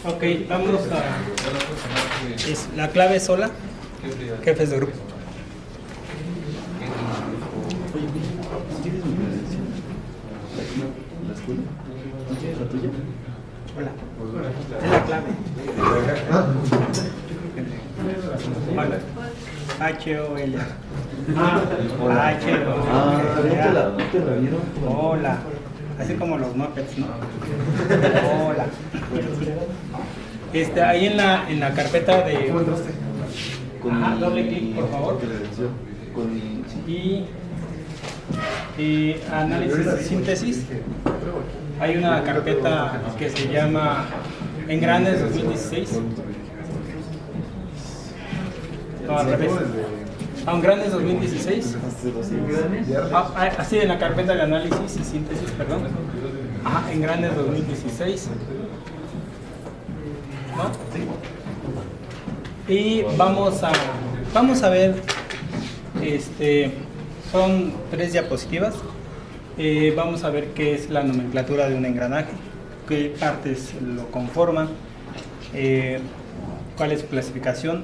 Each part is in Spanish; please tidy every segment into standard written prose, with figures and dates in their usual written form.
Ok, vamos a... Es la clave sola, jefes de grupo. Hola. Es la clave. Hola. H-O-L. Hola. Así como los Muppets, ¿no? Hola. Ahí en la carpeta de... Ajá, doble clic, por favor. Y análisis y síntesis. Hay una carpeta que se llama Engranes 2016. No, al revés. Engranes 2016. Así en la carpeta de análisis y síntesis, perdón. Ajá, Engranes 2016. ¿No? Y vamos a ver, son 3 diapositivas. Vamos a ver qué es la nomenclatura de un engranaje, qué partes lo conforman, cuál es su clasificación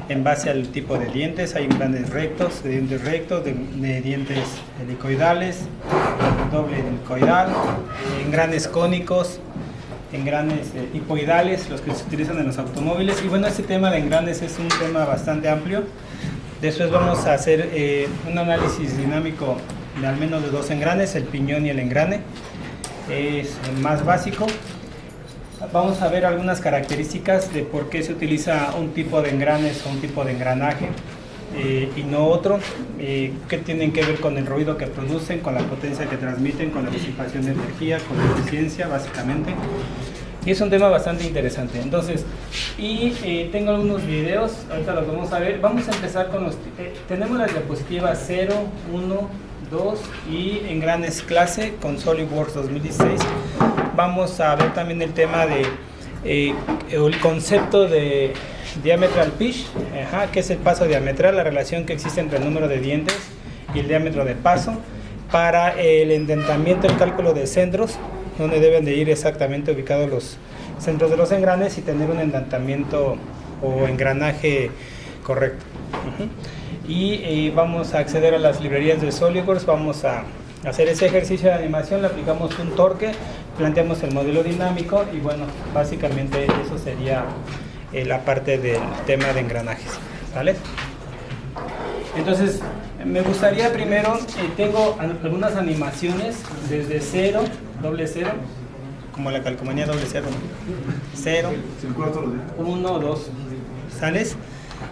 en base al tipo de dientes. Hay engranes rectos, de dientes helicoidales, doble helicoidal, engranes cónicos, engranes hipoidales, los que se utilizan en los automóviles. Y bueno, este tema de engranes es un tema bastante amplio. Después vamos a hacer un análisis dinámico de al menos de 2 engranes, el piñón y el engrane. Es el más básico. Vamos a ver algunas características de por qué se utiliza un tipo de engranes o un tipo de engranaje y no otro, qué tienen que ver con el ruido que producen, con la potencia que transmiten, con la disipación de energía, con la eficiencia básicamente. Y es un tema bastante interesante. Entonces, tengo algunos videos, ahorita los vamos a ver. Vamos a empezar con los... tenemos las diapositivas 0, 1, 2 y engranes clase con SolidWorks 2016. Vamos a ver también el tema de el concepto de diametral pitch, que es el paso diametral, la relación que existe entre el número de dientes y el diámetro de paso, para el endentamiento, el cálculo de centros, donde deben de ir exactamente ubicados los centros de los engranes y tener un endentamiento o engranaje correcto. Y vamos a acceder a las librerías de SolidWorks, vamos a hacer ese ejercicio de animación, le aplicamos un torque, planteamos el modelo dinámico y bueno, básicamente eso sería la parte del tema de engranajes, ¿vale? Entonces, me gustaría primero, tengo algunas animaciones desde 0, doble 0, como la calcomanía doble 0, 0, 1, 2, ¿sales?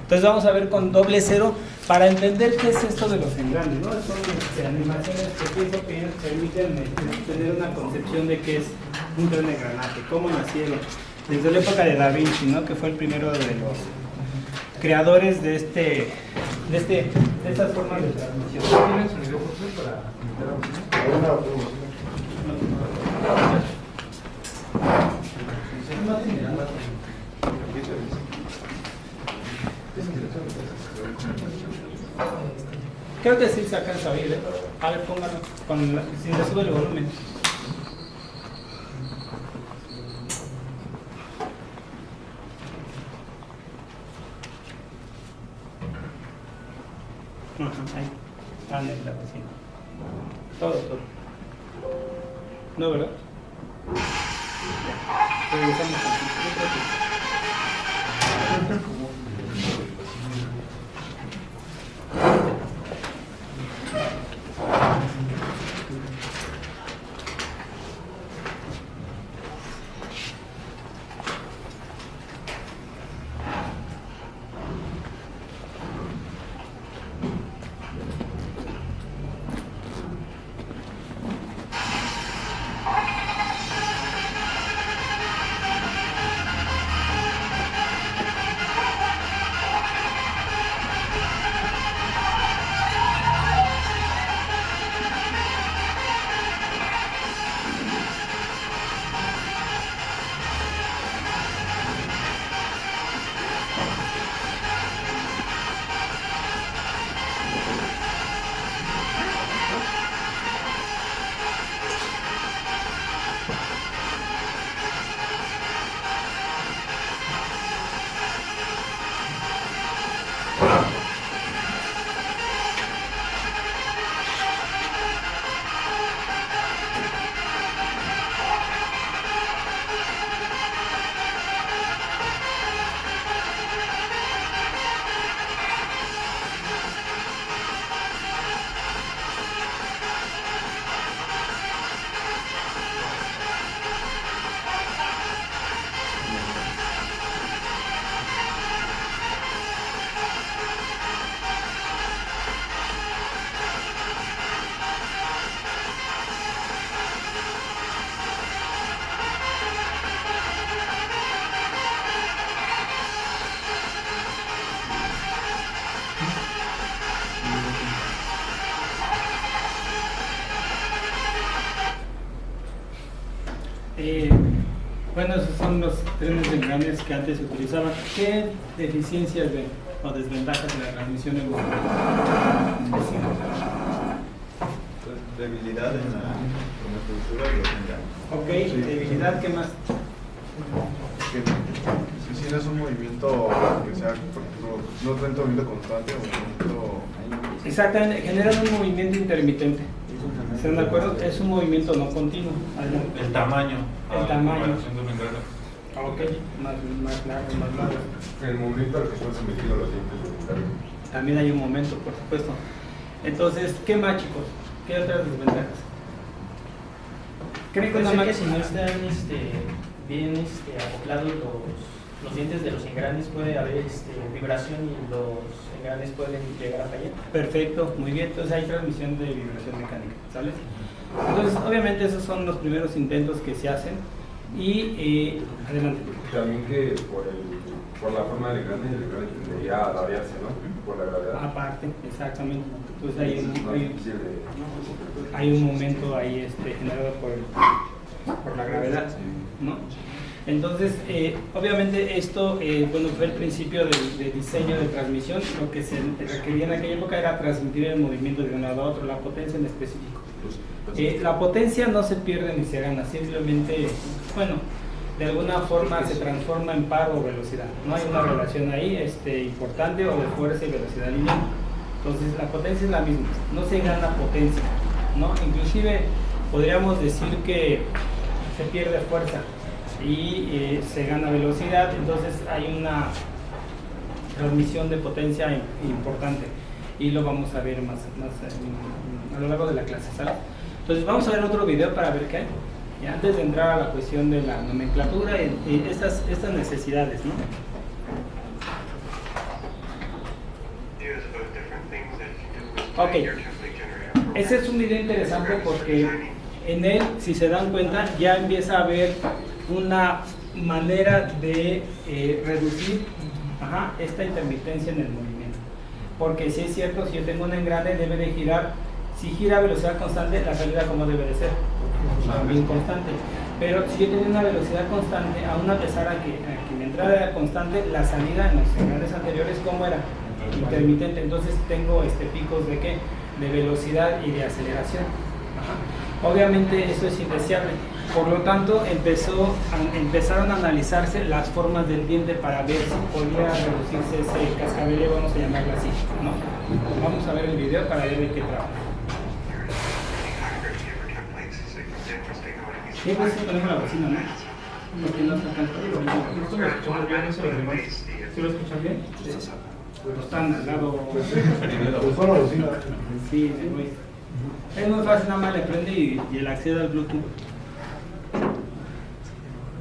Entonces vamos a ver con doble 0 para entender qué es esto de los engranes, ¿no? Son animaciones que pienso que permiten tener una concepción de qué es un gran engranaje, cómo nacieron, desde la época de Da Vinci, ¿no? Que fue el primero de los creadores de estas formas de transmisión. Creo que sí se alcanza a oír, ¿eh? A ver, póngalo si le sube el volumen. Ajá, ahí. Anda en la cocina. Todo. ¿No, verdad? Ya. Regresamos bueno, esos son los trenes de engranes que antes se utilizaban. ¿Qué deficiencias ven o desventajas de la transmisión en motor? Debilidad en la estructura de los engranes. Ok, sí. Debilidad, ¿qué más? Que si no es un movimiento que sea, por ejemplo, no es un movimiento constante, un movimiento... Exactamente, generan un movimiento intermitente. ¿Están de acuerdo? Es un movimiento no continuo. El tamaño. El tamaño. Ok, más largo, más largo. El momento al que están sometidos los dientes dentales. También hay un momento, por supuesto. Entonces, ¿qué más, chicos? ¿Qué otras desventajas? ¿Creen que que si no están bien acoplados los dientes de los engranes puede haber vibración y los engranes pueden llegar a fallar? Perfecto, muy bien. Entonces hay transmisión de vibración mecánica, ¿sale? Entonces, obviamente esos son los primeros intentos que se hacen y adelante. También que por la forma del engrane, el engrane tendría a variarse, ¿no? Por la gravedad. Aparte, exactamente. Entonces Entonces, hay un momento ahí generado por la gravedad, ¿no? Entonces, obviamente esto, fue el principio de diseño de transmisión. Lo que se requería en aquella época era transmitir el movimiento de un lado a otro, la potencia en específico. La potencia no se pierde ni se gana, simplemente, de alguna forma se transforma en par o velocidad. No hay una relación ahí importante o de fuerza y velocidad lineal. Entonces, la potencia es la misma, no se gana potencia, ¿no? Inclusive podríamos decir que se pierde fuerza y se gana velocidad, entonces hay una transmisión de potencia importante y lo vamos a ver más a lo largo de la clase, ¿sabes? Entonces vamos a ver otro video para ver qué hay, y antes de entrar a la cuestión de la nomenclatura y estas necesidades, ¿no? Ok, ese es un video interesante porque en él, si se dan cuenta, ya empieza a haber una manera de reducir esta intermitencia en el movimiento. Porque si es cierto, si yo tengo un engrane, debe de girar, si gira a velocidad constante, la salida como debe de ser, también constante. Pero si yo tengo una velocidad constante, aún a pesar de que mi entrada era constante, la salida en los engranes anteriores, ¿cómo era? Intermitente. Entonces tengo picos de ¿qué? De velocidad y de aceleración. Obviamente eso es indeseable. Por lo tanto, empezaron a analizarse las formas del diente para ver si podía reducirse ese cascabeleo, vamos a llamarlo así, ¿no? Vamos a ver el video para ver de qué trata. Sí, pues sí, ponemos la bocina, ¿no? Porque no está tanto. Nosotros lo escuchamos bien, eso los demás. ¿Sí lo escuchan bien? Sí. Pues están al lado. Pues son la bocina. Sí, me voy. Es muy fácil, nada más le prende y el accede al Bluetooth.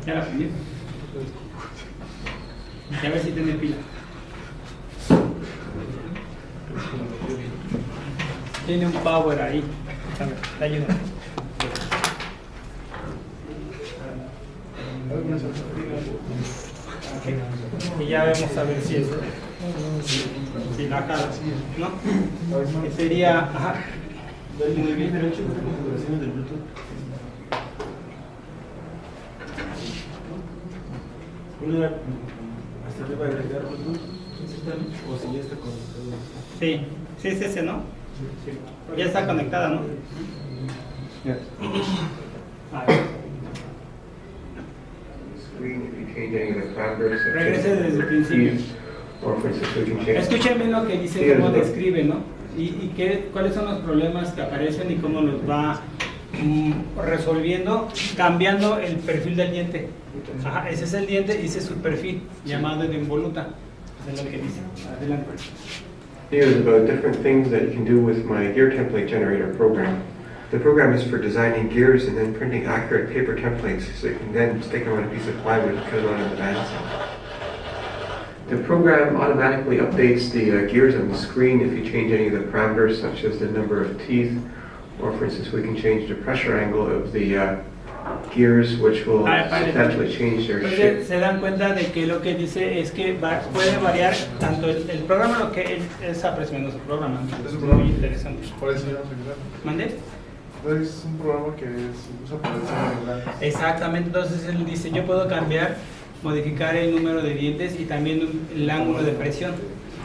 Ya la prendí. Y a ver si tiene pila. Tiene un power ahí. A ver, te ayuda. Okay. Y ya vemos a ver si la jala, ¿no? Que sería, ajá. Muy bien. Derecho con configuraciones del Bluetooth. Una hasta arriba de agregar Bluetooth, o si ya está conectado. Sí, sí es ese, ¿no? Ya está conectada, ¿no? A ver. Regrese desde el principio. Escuchen bien lo que dice, cómo describe, ¿no? Y cuáles son los problemas que aparecen y cómo los va resolviendo, cambiando el perfil del diente. Ajá, ese es el diente y ese es su perfil, llamado de involuta. Eso es lo que dice. Adelante. Videos about different things that you can do with my gear template generator program. The program is for designing gears and then printing accurate paper templates so you can then stick them on a piece of plywood and cut it on in the bandsaw. The program automatically updates the gears on the screen if you change any of the parameters such as the number of teeth, or for instance we can change the pressure angle of the gears, which will substantially change their shape. Se dan cuenta de que lo que dice es que puede variar tanto el programa, lo que es apreciando su programa. Es un muy programa interesante. para diseñar seguridad. ¿Mandé? Es un programa que se usa para diseñar seguridad. Exactamente, entonces él dice, yo puedo cambiar, modificar el número de dientes y también el ángulo de presión,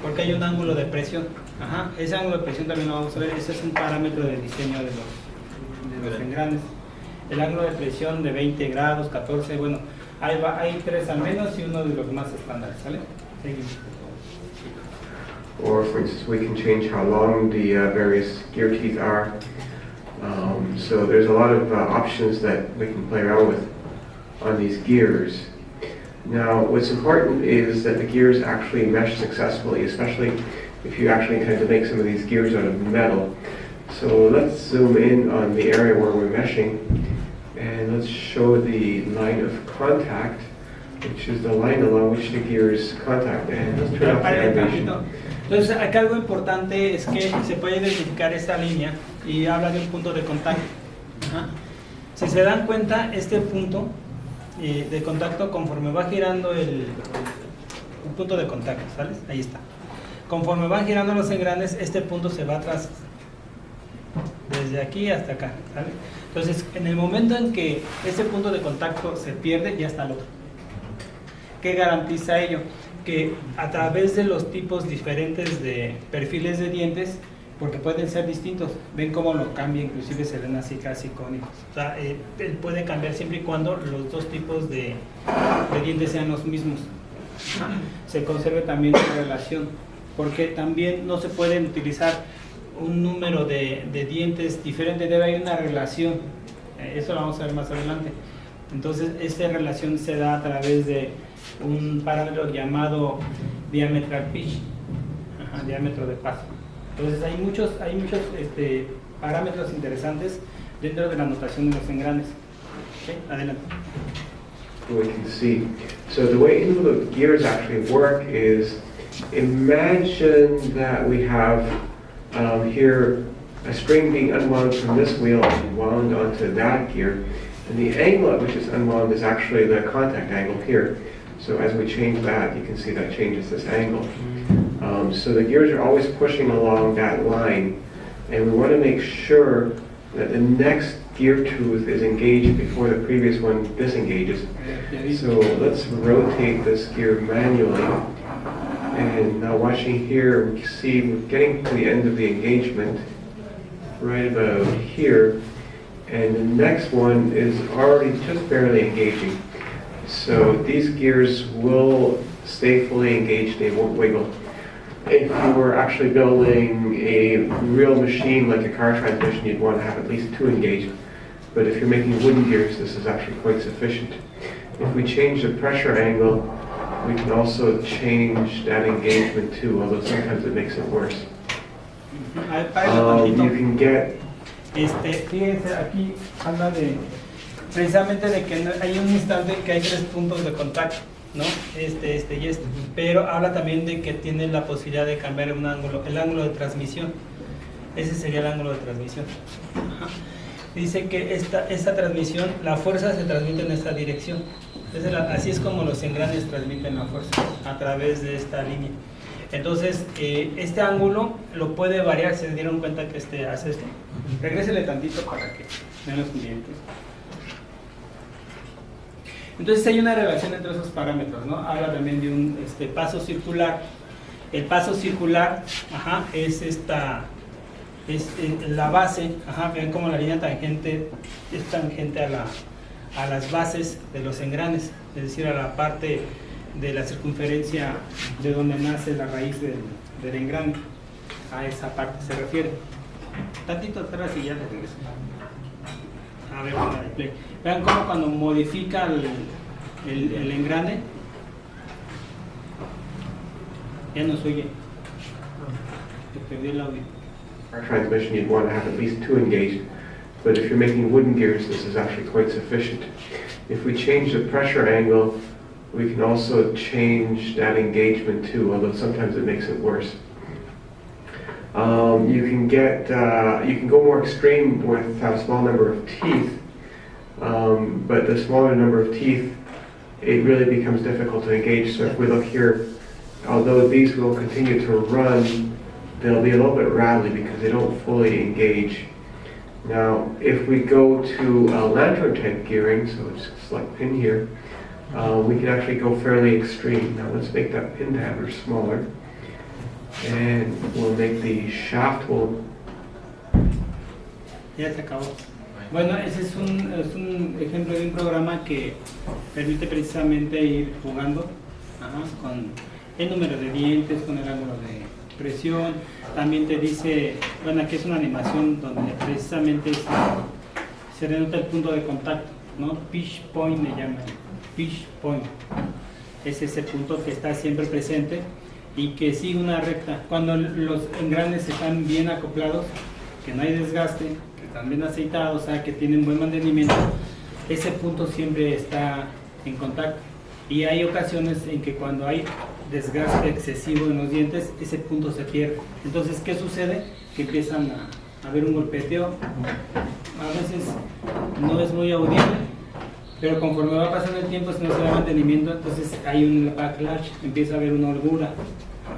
porque hay un ángulo de presión. Ajá, ese ángulo de presión también lo vamos a ver, ese es un parámetro de diseño de los engranes. El ángulo de presión de 20 grados, 14, bueno, hay 3 al menos y uno de los más estándares, ¿sale? Seguimos. Or for instance, we can change how long the various gear teeth are. So there's a lot of options that we can play around with on these gears. Now, what's important is that the gears actually mesh successfully, especially if you actually intend to make some of these gears out of metal. So let's zoom in on the area where we're meshing, and let's show the line of contact, which is the line along which the gears contact. And let's turn off the animation. Entonces, acá algo importante es que se puede identificar esta línea y habla de un punto de contacto. Ajá. Si se dan cuenta, este punto de contacto, conforme va girando el punto de contacto, ¿sales? Ahí está. Conforme van girando los engranes, este punto se va atrás, desde aquí hasta acá, ¿sale? Entonces, en el momento en que ese punto de contacto se pierde, ya está el otro. ¿Qué garantiza ello? Que a través de los tipos diferentes de perfiles de dientes, porque pueden ser distintos, ven cómo lo cambia, inclusive se ven así casi cónicos. O sea, él puede cambiar siempre y cuando los dos tipos de dientes sean los mismos. Se conserve también la relación, porque también no se pueden utilizar un número de dientes diferente, debe haber una relación. Eso lo vamos a ver más adelante. Entonces, esta relación se da a través de un parámetro llamado diametral pitch, diámetro de paso. Entonces hay muchos parámetros interesantes dentro de la notación de los engranes. Okay, adelante. We can see. So the way the gears actually work is, imagine that we have here a spring being unwound from this wheel and wound onto that gear, and the angle at which it's unwound is actually the contact angle here. So as we change that, you can see that changes this angle. So the gears are always pushing along that line, and we want to make sure that the next gear tooth is engaged before the previous one disengages. So let's rotate this gear manually, and now watching here, we see we're getting to the end of the engagement, right about here, and the next one is already just barely engaging. So these gears will stay fully engaged, they won't wiggle. If you were actually building a real machine like a car transmission, you'd want to have at least 2 engaged. But if you're making wooden gears, this is actually quite sufficient. If we change the pressure angle, we can also change that engagement too, although sometimes it makes it worse. You can get... Fíjense, aquí habla de precisamente de que hay un instante que hay 3 puntos de contacto, ¿no? Y este. Pero habla también de que tiene la posibilidad de cambiar un ángulo, el ángulo de transmisión. Ese sería el ángulo de transmisión. Ajá. Dice que esta transmisión, la fuerza se transmite en esta dirección. Así es como los engranes transmiten la fuerza, a través de esta línea. Entonces, este ángulo lo puede variar. ¿Se dieron cuenta que hace esto? Regrésele tantito para que vean los clientes. Entonces hay una relación entre esos parámetros, ¿no? Habla también de un paso circular. El paso circular, es la base. Vean cómo la línea tangente es tangente a las bases de los engranes, es decir, a la parte de la circunferencia de donde nace la raíz del engrane. A esa parte se refiere. Tantito atrás y ya le regreso. A ver, play. Vean cómo cuando modifica el engrane, ya no se oye. Se perdió el audio. Transmission, you'd want to have at least 2 engaged. But if you're making wooden gears, this is actually quite sufficient. If we change the pressure angle, we can also change that engagement too, although sometimes it makes it worse. You can go more extreme with a small number of teeth, but the smaller number of teeth, it really becomes difficult to engage. So if we look here, although these will continue to run, they'll be a little bit rattly because they don't fully engage. Now, if we go to a lantern type gearing, so it's select pin here, we can actually go fairly extreme. Now let's make that pin diameter smaller. And we'll make the shaft hole. Ya se acabó. Bueno, ese es un ejemplo de un programa que permite precisamente ir jugando con el número de dientes, con el ángulo de presión. También te dice, bueno, aquí es una animación donde precisamente se denota el punto de contacto, ¿no? Pitch point le llaman, pitch point. Es ese punto que está siempre presente y que sigue una recta. Cuando los engranes están bien acoplados, que no hay desgaste, que están bien aceitados, o sea, que tienen buen mantenimiento, ese punto siempre está en contacto. Y hay ocasiones en que cuando hay desgaste excesivo en los dientes, ese punto se pierde. Entonces, ¿qué sucede? Que empiezan a haber un golpeteo. A veces no es muy audible, pero conforme va pasando el tiempo, si no se da mantenimiento, entonces hay un backlash, empieza a haber una holgura.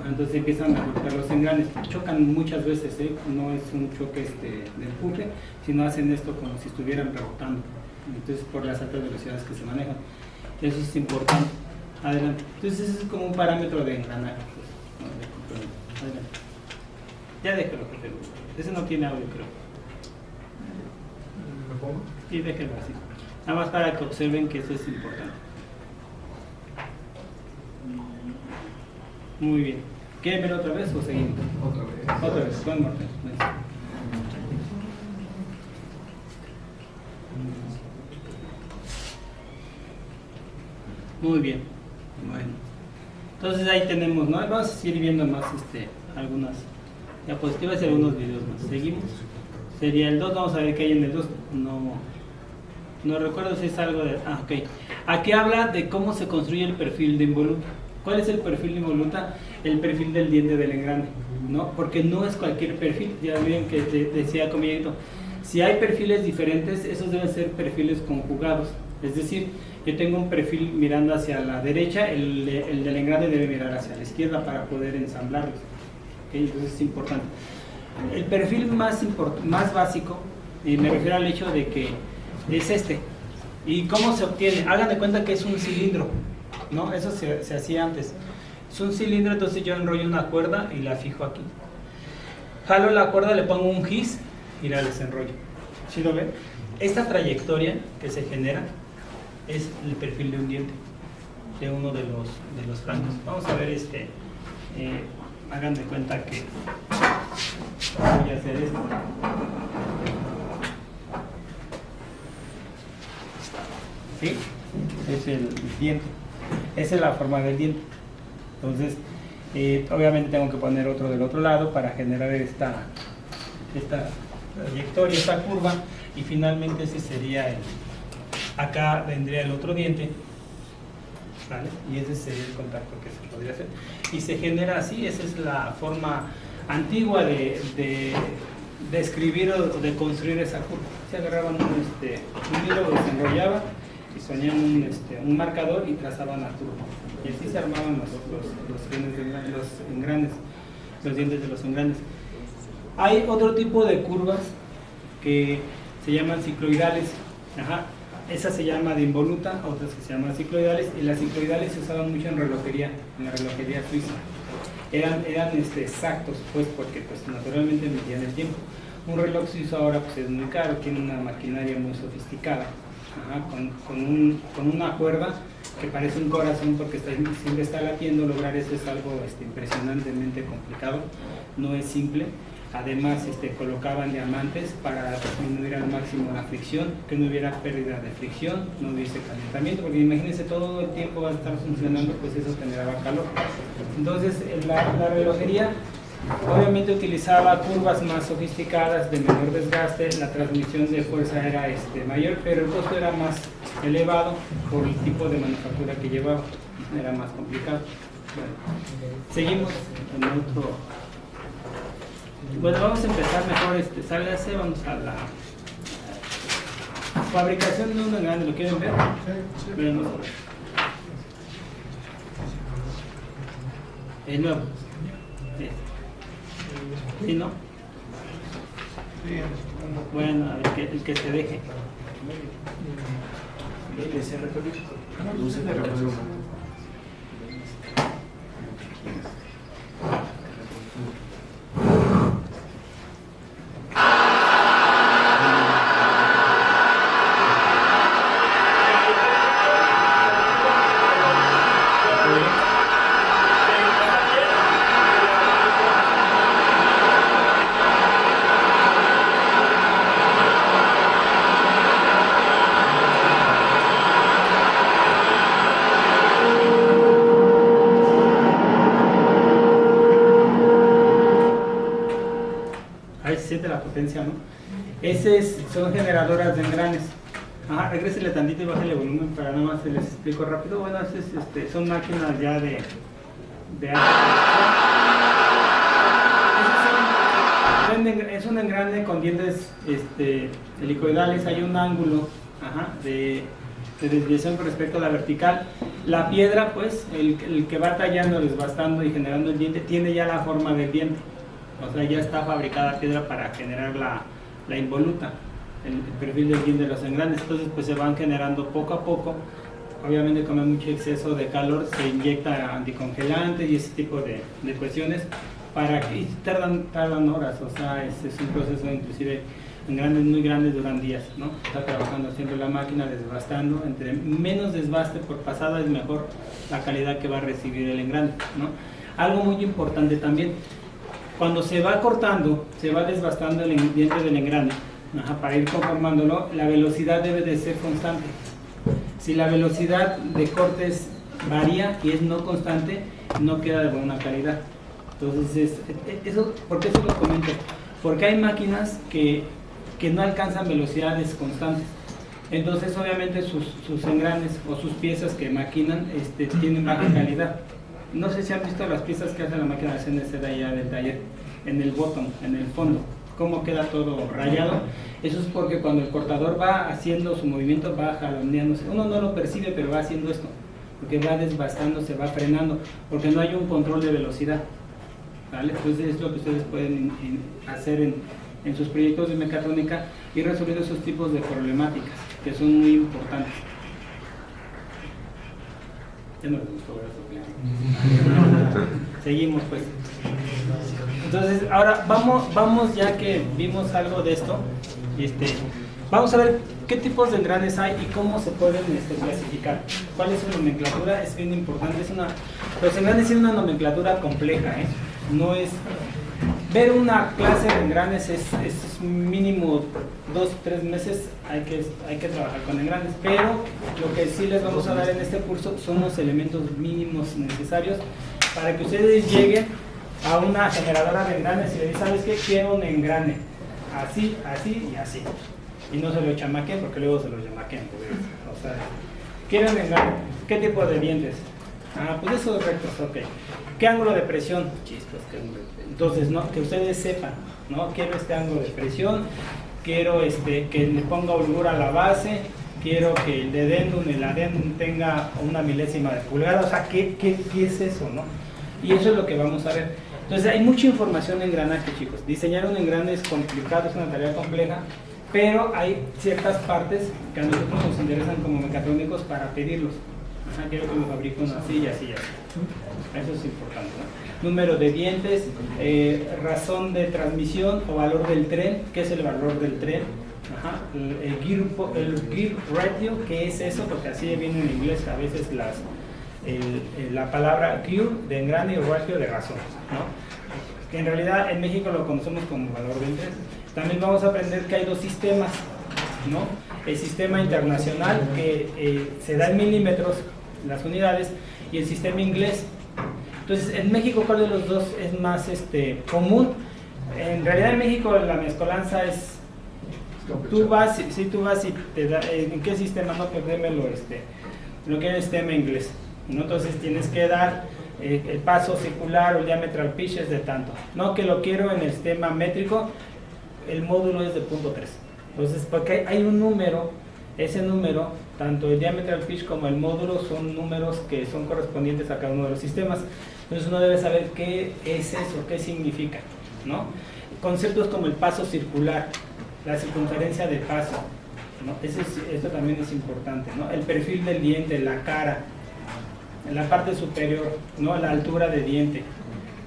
Entonces empiezan a golpear los engranes. Chocan muchas veces, no es un choque de empuje, sino hacen esto como si estuvieran rebotando. Entonces, por las altas velocidades que se manejan. Eso es importante. Adelante. Entonces, ese es como un parámetro de engranaje. Adelante. Ya déjalo, porque ese no tiene audio, creo. ¿Me pongo? Sí, déjalo así. Nada más para que observen que eso es importante. Muy bien. ¿Quieren verlo otra vez o seguimos? Otra vez. Otra vez. One more time. Nice. Muy bien. Bueno. Entonces ahí tenemos, ¿no? Vamos a seguir viendo más algunas diapositivas y algunos videos más. Seguimos. Sería el 2, vamos a ver qué hay en el 2. No recuerdo si es algo de... ok. Aquí habla de cómo se construye el perfil de involuta. ¿Cuál es el perfil de involuta? El perfil del diente del engrane, ¿no? Porque no es cualquier perfil. Ya ven que decía Comillito, si hay perfiles diferentes, esos deben ser perfiles conjugados. Es decir, yo tengo un perfil mirando hacia la derecha, el del engrane debe mirar hacia la izquierda para poder ensamblarlos. ¿Okay? Entonces es importante. El perfil más básico, me refiero al hecho de que es este. ¿Y cómo se obtiene? Hagan de cuenta que es un cilindro, ¿no? Eso se hacía antes. Es un cilindro, entonces yo enrollo una cuerda y la fijo aquí. Jalo la cuerda, le pongo un gis y la desenrollo. ¿Sí lo ven? Esta trayectoria que se genera es el perfil de un diente, de uno de los flancos. Vamos a ver hagan de cuenta que voy a hacer esto. ¿Sí? Es el diente. Esa es la forma del diente. Entonces, obviamente tengo que poner otro del otro lado para generar esta trayectoria, esta curva, y finalmente ese sería acá vendría el otro diente, ¿vale? Y ese sería el contacto que se podría hacer. Y se genera así. Esa es la forma antigua de escribir o de construir esa curva. Se agarraban un hilo, lo desenrollaban y ponían un marcador y trazaban la curva. Y así se armaban los dientes de los engranes. Hay otro tipo de curvas que se llaman cicloidales. Esa se llama de involuta, otras que se llaman cicloidales, y las cicloidales se usaban mucho en la relojería suiza. Eran exactos, pues, porque pues naturalmente medían el tiempo. Un reloj suizo ahora pues es muy caro, tiene una maquinaria muy sofisticada, con una cuerda que parece un corazón porque siempre está latiendo. Lograr eso es algo impresionantemente complicado, no es simple. Además colocaban diamantes para disminuir al máximo la fricción, que no hubiera pérdida de fricción, no hubiese calentamiento, porque imagínense todo el tiempo va a estar funcionando, pues eso generaba calor. Entonces la relojería obviamente utilizaba curvas más sofisticadas, de menor desgaste, la transmisión de fuerza era mayor, pero el costo era más elevado por el tipo de manufactura que llevaba, era más complicado. Bueno, seguimos en otro. Bueno, vamos a empezar mejor, sálgase, vamos a la fabricación de un engrane. ¿Lo quieren ver? Sí. Vean nosotros. Es nuevo. ¿Sí, no? Bueno, a ver, el que se deje. ¿No? Son generadoras de engranes. Regrésele tantito y bájale volumen para nada más se les explico rápido. Bueno, son máquinas ya de es un engrane con dientes helicoidales. Hay un ángulo de desviación con respecto a la vertical. La piedra, pues, el que va tallando, desbastando y generando el diente, tiene ya la forma del diente. O sea, ya está fabricada piedra para generar la involuta, el perfil del diente de los engranes. Entonces pues se van generando poco a poco. Obviamente como hay mucho exceso de calor se inyecta anticongelantes y ese tipo de cuestiones y tardan horas. O sea, es un proceso, inclusive engranes muy grandes duran días, ¿no? Está trabajando siempre la máquina, desbastando. Entre menos desbaste por pasada es mejor la calidad que va a recibir el engrane, ¿no? Algo muy importante también, cuando se va cortando, se va desbastando el diente del engrane, para ir conformándolo, la velocidad debe de ser constante. Si la velocidad de cortes varía y es no constante, no queda de buena calidad. Entonces, ¿por qué se lo comento? Porque hay máquinas que no alcanzan velocidades constantes. Entonces, obviamente, sus engranes o sus piezas que maquinan tienen baja calidad. No sé si han visto las piezas que hace la máquina de CNC de allá del taller, en el bottom, en el fondo, cómo queda todo rayado. Eso es porque cuando el cortador va haciendo su movimiento, va jaloneándose. Uno no lo percibe, pero va haciendo esto, porque va desbastando, se va frenando, porque no hay un control de velocidad, ¿vale? Entonces es lo que ustedes pueden hacer en sus proyectos de mecatrónica y resolver esos tipos de problemáticas que son muy importantes. Ya no les gustó ver eso. Seguimos pues. Entonces ahora vamos ya que vimos algo de esto, Vamos a ver qué tipos de engranes hay y cómo se pueden clasificar. ¿Cuál es su nomenclatura? Es bien importante. Los engranes tienen una nomenclatura compleja, ¿eh? No es... Ver una clase de engranes es mínimo 2-3 meses, hay que trabajar con engranes, pero lo que sí les vamos a dar en este curso son los elementos mínimos necesarios para que ustedes lleguen a una generadora de engranes y le dicen, ¿sabes qué? Quiero un engrane, así, así y así. Y no se lo chamaquen porque luego se lo chamaquen. O sea, quiero un engrane, ¿qué tipo de dientes? Ah, pues esos rectos, ok. ¿Qué ángulo de presión? Chispas, entonces, ¿no? Que ustedes sepan, ¿no? Quiero este ángulo de presión, quiero que le ponga holgura a la base, quiero que el adendum tenga una milésima de pulgada, o sea, ¿qué es eso, no? Y eso es lo que vamos a ver. Entonces, hay mucha información en engranaje, chicos. Diseñar un engrane es complicado, es una tarea compleja, pero hay ciertas partes que a nosotros nos interesan como mecatrónicos para pedirlos. Ajá, quiero que me fabrique una así y así y así. Eso es importante, ¿no? Número de dientes, razón de transmisión o valor del tren. ¿Qué es el valor del tren? Ajá. El gear ratio, ¿qué es eso? Porque así viene en inglés a veces la palabra gear de engrane y ratio de razón, ¿no? Que en realidad en México lo conocemos como valor del tren. También vamos a aprender que hay dos sistemas, ¿no? El sistema internacional que se da en milímetros las unidades y el sistema inglés. Entonces, en México, ¿cuál de los dos es más común? En realidad en México la mezcolanza es, tú vas y te da, ¿en qué sistema? No, pues démelo, lo que es el sistema inglés, ¿no? Entonces tienes que dar el paso circular o el diametral pitch es de tanto, no que lo quiero en el sistema métrico, el módulo es de 0.3. Entonces, porque hay un número, ese número, tanto el diametral pitch como el módulo son números que son correspondientes a cada uno de los sistemas. Entonces uno debe saber qué es eso, qué significa, ¿no? Conceptos como el paso circular, la circunferencia de paso, ¿no? Esto también es importante, ¿no? El perfil del diente, la cara, en la parte superior, ¿no? La altura de diente.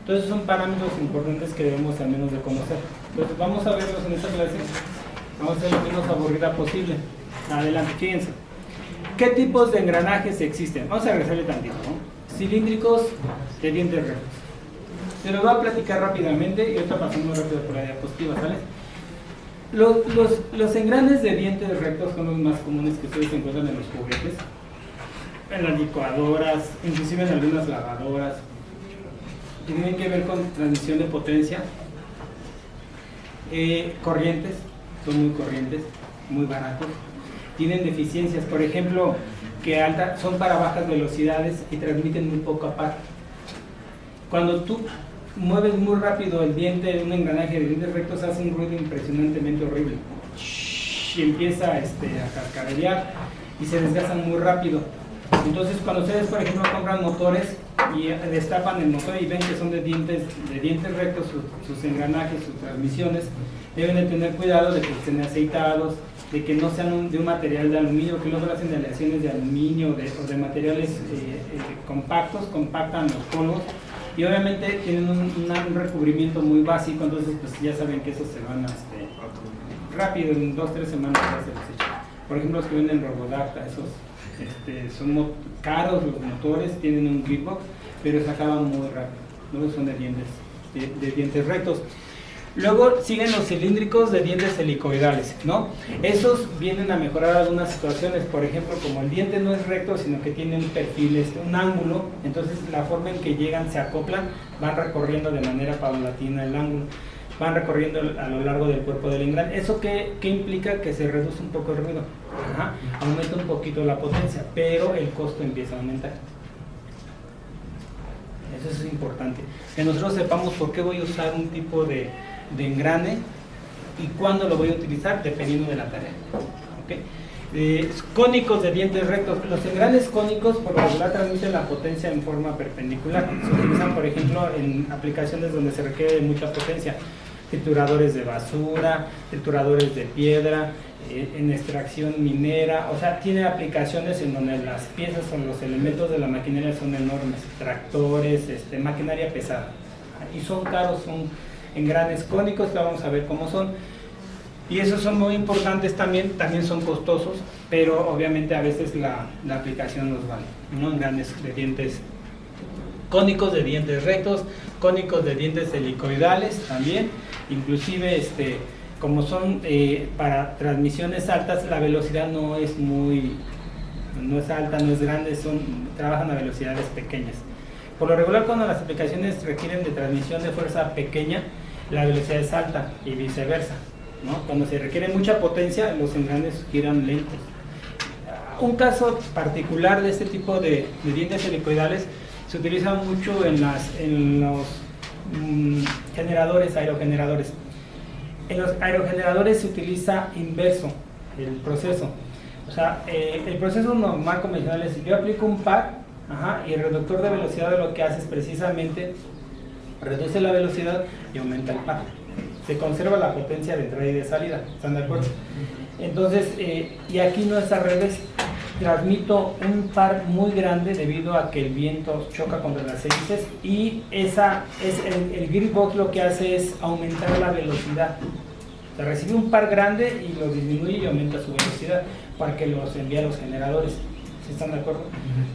Entonces son parámetros importantes que debemos al menos de conocer. Entonces vamos a verlos en esta clase. Vamos a ser lo menos aburrida posible. Adelante, fíjense. ¿Qué tipos de engranajes existen? Vamos a regresarle tantito, ¿no? Cilíndricos de dientes rectos. Se los voy a platicar rápidamente y ahorita pasamos rápido por la diapositiva, ¿sale? Los engranes de dientes rectos son los más comunes que ustedes encuentran en los juguetes, en las licuadoras, inclusive en algunas lavadoras. Tienen que ver con transmisión de potencia, corrientes, son muy corrientes, muy baratos. Tienen deficiencias, por ejemplo, que son para bajas velocidades y transmiten muy poco a par. Cuando tú mueves muy rápido el diente de un engranaje de dientes rectos, hace un ruido impresionantemente horrible. Y empieza a cascabear y se desgastan muy rápido. Entonces, cuando ustedes, por ejemplo, compran motores y destapan el motor y ven que son de dientes rectos sus engranajes, sus transmisiones, deben de tener cuidado de que estén aceitados, de que no sean de un material de aluminio, que luego hacen aleaciones de aluminio o de materiales compactos, compactan los polvos y obviamente tienen un recubrimiento muy básico, entonces pues ya saben que esos se van rápido, en 2-3 semanas ya se los echan. Por ejemplo, los que venden Robodacta, esos son caros los motores, tienen un gearbox, pero se acaban muy rápido, luego son de dientes rectos. Luego siguen los cilíndricos de dientes helicoidales, ¿no? Esos vienen a mejorar algunas situaciones, por ejemplo, como el diente no es recto, sino que tiene un perfil, un ángulo, entonces la forma en que llegan se acoplan, van recorriendo de manera paulatina el ángulo, van recorriendo a lo largo del cuerpo del engrane. ¿Eso qué implica? Que se reduce un poco el ruido, aumenta un poquito la potencia, pero el costo empieza a aumentar. Eso es importante, que nosotros sepamos por qué voy a usar un tipo de engrane y cuándo lo voy a utilizar dependiendo de la tarea. ¿Okay? Cónicos de dientes rectos. Los engranes cónicos por lo regular transmiten la potencia en forma perpendicular. Se utilizan, por ejemplo, en aplicaciones donde se requiere mucha potencia. Trituradores de basura, trituradores de piedra, en extracción minera. O sea, tiene aplicaciones en donde las piezas o los elementos de la maquinaria son enormes. Tractores, maquinaria pesada. Y son caros, son engranes cónicos, que vamos a ver cómo son. Y esos son muy importantes también son costosos, pero obviamente a veces la aplicación los vale, ¿no? Grandes de dientes cónicos, de dientes rectos, cónicos de dientes helicoidales también, inclusive como son para transmisiones altas, la velocidad no es alta, no es grande, trabajan a velocidades pequeñas. Por lo regular, cuando las aplicaciones requieren de transmisión de fuerza pequeña, la velocidad es alta y viceversa, ¿no? Cuando se requiere mucha potencia, los engranes giran lentos. Un caso particular de este tipo de dientes helicoidales se utiliza mucho en los generadores, aerogeneradores. En los aerogeneradores se utiliza inverso el proceso. O sea, el proceso normal convencional es: yo aplico un par, y el reductor de velocidad lo que hace es precisamente reduce la velocidad y aumenta el par. Se conserva la potencia de entrada y de salida, ¿están de acuerdo? Entonces, y aquí no es al revés. Transmito un par muy grande debido a que el viento choca contra las hélices, y el gearbox lo que hace es aumentar la velocidad. O sea, recibe un par grande y lo disminuye y aumenta su velocidad para que los envíe a los generadores. ¿Sí están de acuerdo?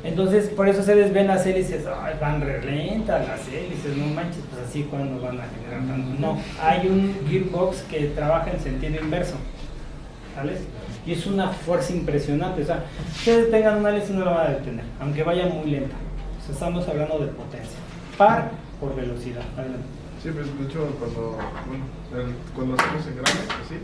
Entonces, por eso ustedes ven las hélices, van re lentas las hélices, no manches, pues así cuando van a generar tanto. No, hay un gearbox que trabaja en sentido inverso, ¿sabes? Y es una fuerza impresionante. O sea, ustedes tengan una hélice, no la van a detener, aunque vaya muy lenta. O sea, estamos hablando de potencia, par por velocidad. Adelante. Sí, pues de hecho cuando hacemos engranes, así,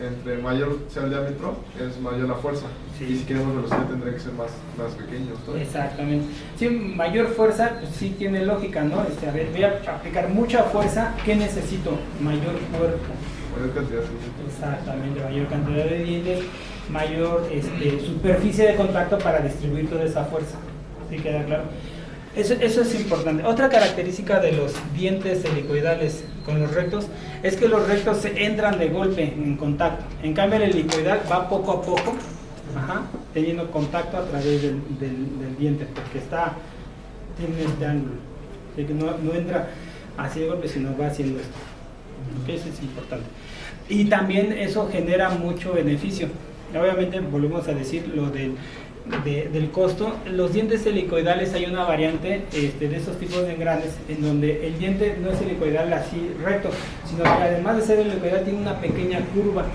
entre mayor sea el diámetro, es mayor la fuerza. Sí. Y si queremos velocidad tendría que ser más pequeño. Exactamente. Sí, mayor fuerza, pues sí tiene lógica, ¿no? A ver, voy a aplicar mucha fuerza, ¿qué necesito? Mayor cuerpo. Mayor cantidad de dientes. Exactamente, mayor cantidad de dientes, mayor superficie de contacto para distribuir toda esa fuerza. ¿Sí queda claro? Eso es importante. Otra característica de los dientes helicoidales con los rectos es que los rectos se entran de golpe en contacto. En cambio, el helicoidal va poco a poco, teniendo contacto a través del diente, porque tiene este ángulo. Así que no entra así de golpe, sino va haciendo esto. Okay, eso es importante. Y también eso genera mucho beneficio. Obviamente, volvemos a decir lo del costo. Los dientes helicoidales, hay una variante de esos tipos de engranes en donde el diente no es helicoidal así recto, sino que además de ser helicoidal tiene una pequeña curva.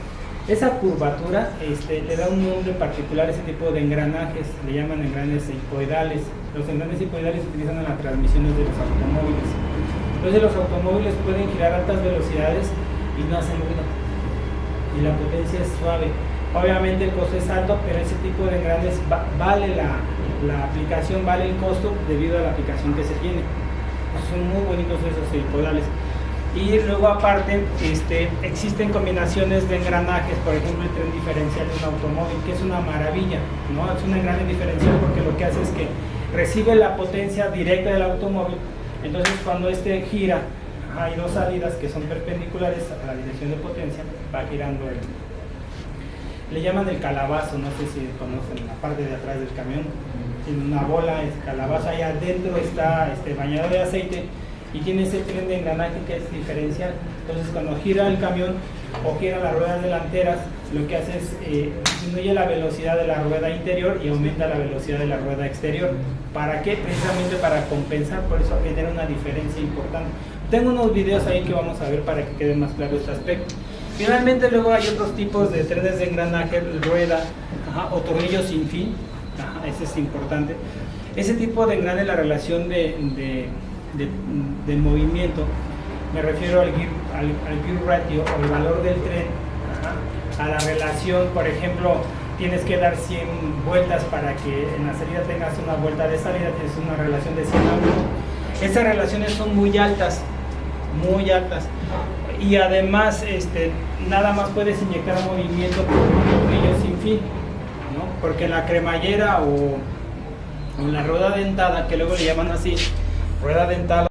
Esa curvatura le da un nombre particular a ese tipo de engranajes, le llaman engranes hipoidales. Los engranes hipoidales se utilizan en las transmisiones de los automóviles. Entonces los automóviles pueden girar a altas velocidades y no hacen ruido, y la potencia es suave. Obviamente el costo es alto, pero ese tipo de engranes vale la aplicación, vale el costo debido a la aplicación que se tiene. Son muy bonitos esos helicoidales. Y luego aparte existen combinaciones de engranajes, por ejemplo el tren diferencial de un automóvil, que es una maravilla, ¿no? Es un engrane diferencial porque lo que hace es que recibe la potencia directa del automóvil. Entonces cuando gira, hay dos salidas que son perpendiculares a la dirección de potencia, va girando le llaman el calabazo, no sé si conocen la parte de atrás del camión, tiene una bola, es calabazo, ahí adentro está bañado de aceite y tiene ese tren de engranaje que es diferencial. Entonces cuando gira el camión o gira las ruedas delanteras, lo que hace es disminuye la velocidad de la rueda interior y aumenta la velocidad de la rueda exterior. ¿Para qué? Precisamente para compensar, por eso genera una diferencia importante. Tengo unos videos ahí que vamos a ver para que quede más claro este aspecto. Finalmente luego hay otros tipos de trenes de engranaje, rueda o tornillos sin fin, ese es importante. Ese tipo de engrane, la relación de movimiento, me refiero al gear ratio o el valor del tren, a la relación, por ejemplo, tienes que dar 100 vueltas para que en la salida tengas una vuelta de salida, tienes una relación de 100 a 1. Esas relaciones son muy altas, y además nada más puedes inyectar movimiento por un tornillo sin fin, ¿no? Porque en la cremallera o en la rueda dentada, que luego le llaman así, rueda dentada,